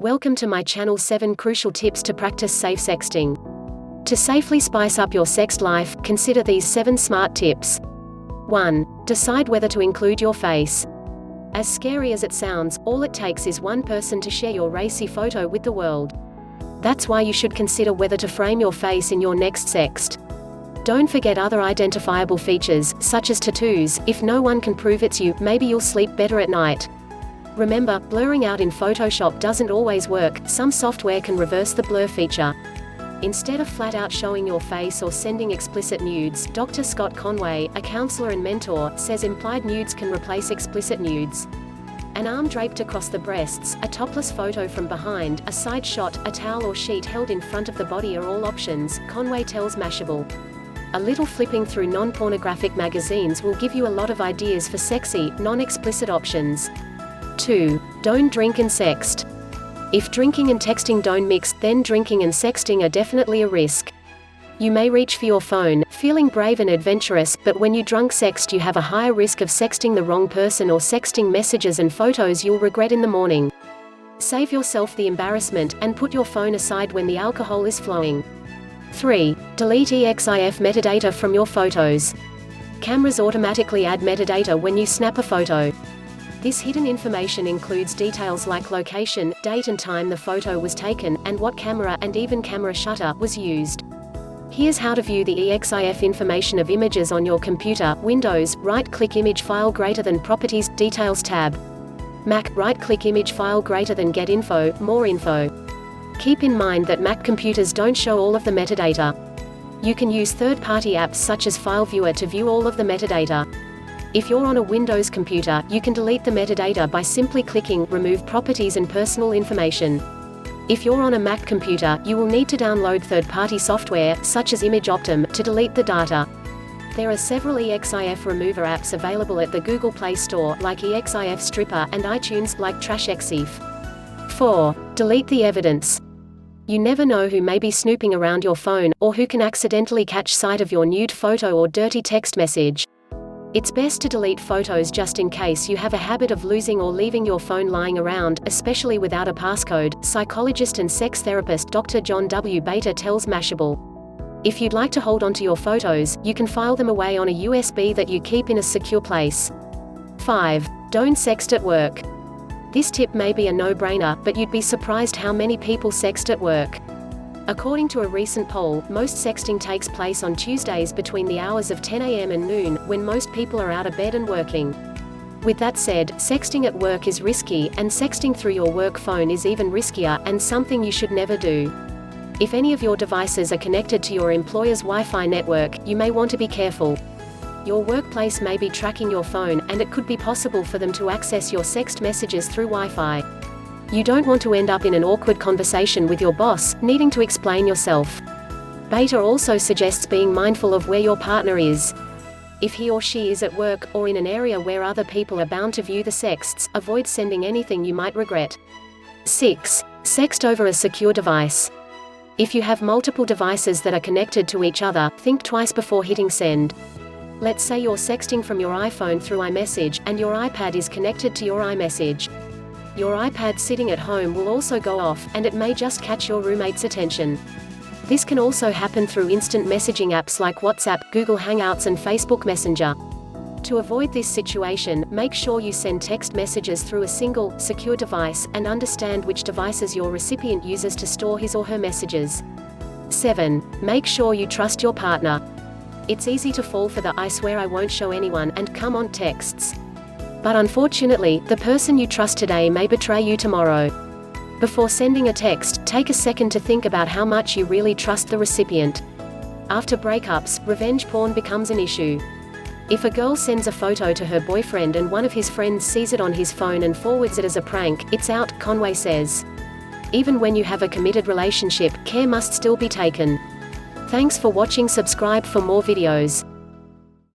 Welcome to my channel 7 Crucial Tips to Practice Safe Sexting. To safely spice up your sext life, consider these 7 smart tips. 1. Decide whether to include your face. As scary as it sounds, all it takes is one person to share your racy photo with the world. That's why you should consider whether to frame your face in your next sext. Don't forget other identifiable features, such as tattoos. If no one can prove it's you, maybe you'll sleep better at night. Remember, blurring out in Photoshop doesn't always work. Some software can reverse the blur feature. Instead of flat out showing your face or sending explicit nudes, Dr. Scott Conway, a counselor and mentor, says implied nudes can replace explicit nudes. An arm draped across the breasts, a topless photo from behind, a side shot, a towel or sheet held in front of the body are all options, Conway tells Mashable. A little flipping through non-pornographic magazines will give you a lot of ideas for sexy, non-explicit options. 2. Don't drink and sext. If drinking and texting don't mix, then drinking and sexting are definitely a risk. You may reach for your phone, feeling brave and adventurous, but when you drunk sext you have a higher risk of sexting the wrong person or sexting messages and photos you'll regret in the morning. Save yourself the embarrassment, and put your phone aside when the alcohol is flowing. 3. Delete EXIF metadata from your photos. Cameras automatically add metadata when you snap a photo. This hidden information includes details like location, date and time the photo was taken, and what camera, and even camera shutter, was used. Here's how to view the EXIF information of images on your computer. Windows, right-click Image File greater than Properties, Details tab. Mac, right-click Image File greater than Get Info, More Info. Keep in mind that Mac computers don't show all of the metadata. You can use third-party apps such as File Viewer to view all of the metadata. If you're on a Windows computer, you can delete the metadata by simply clicking Remove Properties and Personal Information. If you're on a Mac computer, you will need to download third-party software, such as ImageOptim, to delete the data. There are several EXIF remover apps available at the Google Play Store, like EXIF Stripper, and iTunes, like TrashExif. 4. Delete the evidence. You never know who may be snooping around your phone, or who can accidentally catch sight of your nude photo or dirty text message. It's best to delete photos just in case you have a habit of losing or leaving your phone lying around, especially without a passcode, psychologist and sex therapist Dr. John W. Bader tells Mashable. If you'd like to hold onto your photos, you can file them away on a USB that you keep in a secure place. 5. Don't sext at work. This tip may be a no-brainer, but you'd be surprised how many people sext at work. According to a recent poll, most sexting takes place on Tuesdays between the hours of 10 a.m. and noon, when most people are out of bed and working. With that said, sexting at work is risky, and sexting through your work phone is even riskier, and something you should never do. If any of your devices are connected to your employer's Wi-Fi network, you may want to be careful. Your workplace may be tracking your phone, and it could be possible for them to access your sext messages through Wi-Fi. You don't want to end up in an awkward conversation with your boss, needing to explain yourself. Bader also suggests being mindful of where your partner is. If he or she is at work, or in an area where other people are bound to view the sexts, avoid sending anything you might regret. 6. Sext over a secure device. If you have multiple devices that are connected to each other, think twice before hitting send. Let's say you're sexting from your iPhone through iMessage, and your iPad is connected to your iMessage. Your iPad sitting at home will also go off, and it may just catch your roommate's attention. This can also happen through instant messaging apps like WhatsApp, Google Hangouts and Facebook Messenger. To avoid this situation, make sure you send text messages through a single, secure device, and understand which devices your recipient uses to store his or her messages. 7. Make sure you trust your partner. It's easy to fall for the "I swear I won't show anyone" and "come on" texts. But unfortunately, the person you trust today may betray you tomorrow. Before sending a text, take a second to think about how much you really trust the recipient. After breakups, revenge porn becomes an issue. If a girl sends a photo to her boyfriend and one of his friends sees it on his phone and forwards it as a prank, it's out, Conway says. Even when you have a committed relationship, care must still be taken. Thanks for watching. Subscribe for more videos.